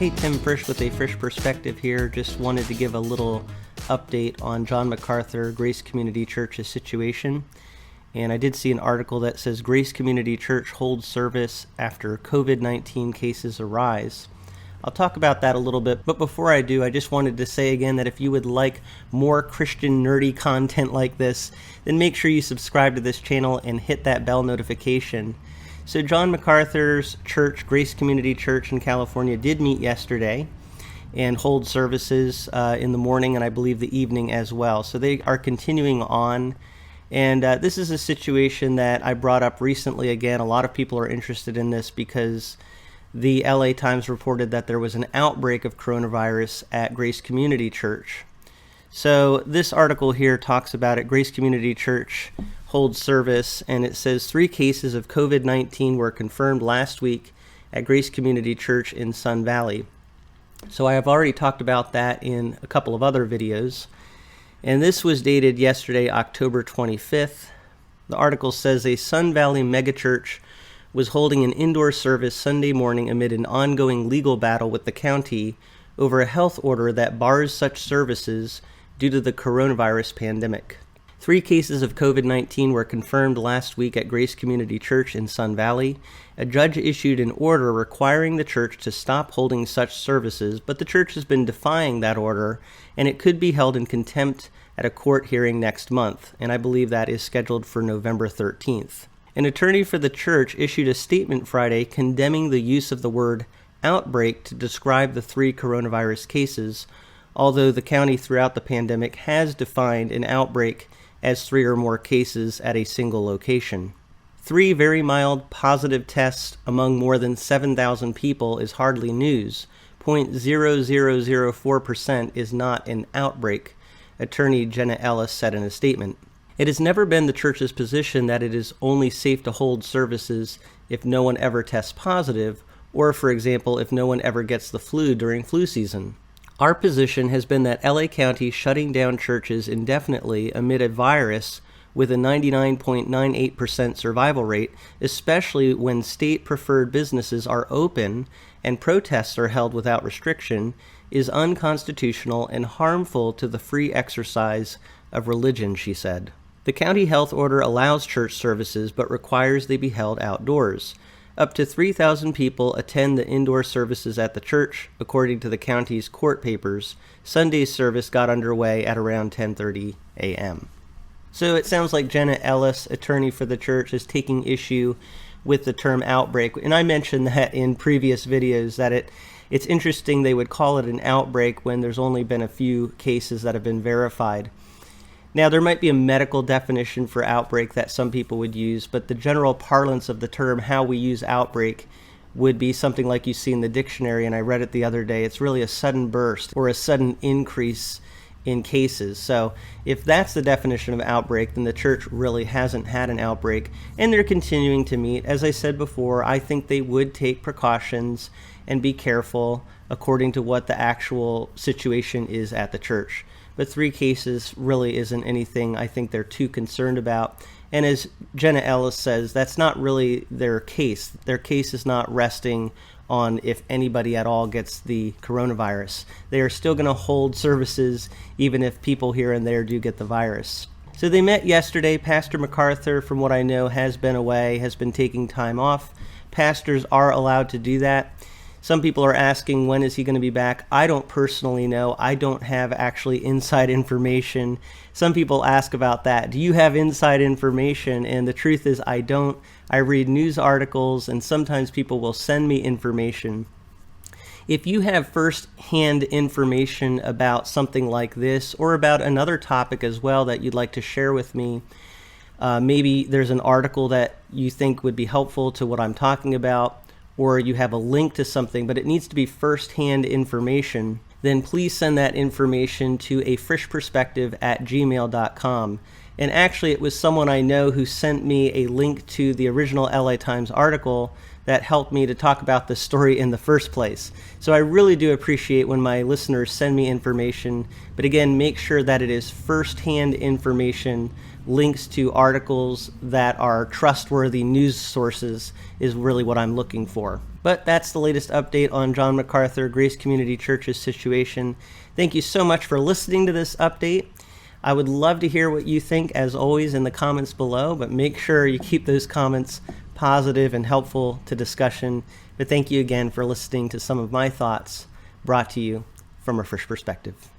Hey, Tim Frisch with A Frisch Perspective here. Just wanted to give a little update on John MacArthur, Grace Community Church's situation. And I did see an article that says Grace Community Church holds service after COVID-19 cases arise. I'll talk about that a little bit, but before I do, I just wanted to say again that if you would like more Christian nerdy content like this, then make sure you subscribe to this channel and hit that bell notification. So John MacArthur's church, Grace Community Church in California, did meet yesterday and hold services in the morning and I believe the evening as well. So they are continuing on. And this is a situation that I brought up recently. Again, a lot of people are interested in this because the LA Times reported that there was an outbreak of coronavirus at Grace Community Church. So this article here talks about it. Grace Community Church holds service, and it says 3 cases of COVID-19 were confirmed last week at Grace Community Church in Sun Valley. So I have already talked about that in a couple of other videos. And this was dated yesterday, October 25th. The article says a Sun Valley megachurch was holding an indoor service Sunday morning amid an ongoing legal battle with the county over a health order that bars such services due to the coronavirus pandemic. 3 cases of COVID-19 were confirmed last week at Grace Community Church in Sun Valley. A judge issued an order requiring the church to stop holding such services, but the church has been defying that order, and it could be held in contempt at a court hearing next month, and I believe that is scheduled for November 13th. An attorney for the church issued a statement Friday condemning the use of the word outbreak to describe the 3 coronavirus cases, although the county throughout the pandemic has defined an outbreak as 3 or more cases at a single location. 3 very mild positive tests among more than 7,000 people is hardly news. 0.0004% is not an outbreak, attorney Jenna Ellis said in a statement. It has never been the church's position that it is only safe to hold services if no one ever tests positive, or, for example, if no one ever gets the flu during flu season. Our position has been that LA County shutting down churches indefinitely amid a virus with a 99.98% survival rate, especially when state-preferred businesses are open and protests are held without restriction, is unconstitutional and harmful to the free exercise of religion, she said. The county health order allows church services but requires they be held outdoors. Up to 3,000 people attend the indoor services at the church, according to the county's court papers. Sunday's service got underway at around 10:30 a.m. So it sounds like Jenna Ellis, attorney for the church, is taking issue with the term outbreak. And I mentioned that in previous videos that it's interesting they would call it an outbreak when there's only been a few cases that have been verified. Now, there might be a medical definition for outbreak that some people would use, but the general parlance of the term, how we use outbreak, would be something like you see in the dictionary, and I read it the other day. It's really a sudden burst or a sudden increase in cases. So if that's the definition of outbreak, then the church really hasn't had an outbreak, and they're continuing to meet. As I said before, I think they would take precautions and be careful according to what the actual situation is at the church. But 3 cases really isn't anything I think they're too concerned about. And as Jenna Ellis says, that's not really their case. Their case is not resting on if anybody at all gets the coronavirus. They are still going to hold services even if people here and there do get the virus. So they met yesterday. Pastor MacArthur, from what I know, has been away, has been taking time off. Pastors are allowed to do that. Some people are asking, when is he going to be back? I don't personally know. I don't have actually inside information. Some people ask about that. Do you have inside information? And the truth is I don't. I read news articles, and sometimes people will send me information. If you have first-hand information about something like this or about another topic as well that you'd like to share with me, maybe there's an article that you think would be helpful to what I'm talking about, or you have a link to something, but it needs to be first-hand information, then please send that information to afrishperspective@gmail.com. And actually, it was someone I know who sent me a link to the original LA Times article that helped me to talk about the story in the first place. So I really do appreciate when my listeners send me information, but again, make sure that it is first-hand information links to articles that are trustworthy news sources is really what I'm looking for. But that's the latest update on John MacArthur Grace Community Church's situation. Thank you so much for listening to this update. I would love to hear what you think, as always, in the comments below, but make sure you keep those comments positive and helpful to discussion. But thank you again for listening to some of my thoughts brought to you from A Frisch Perspective.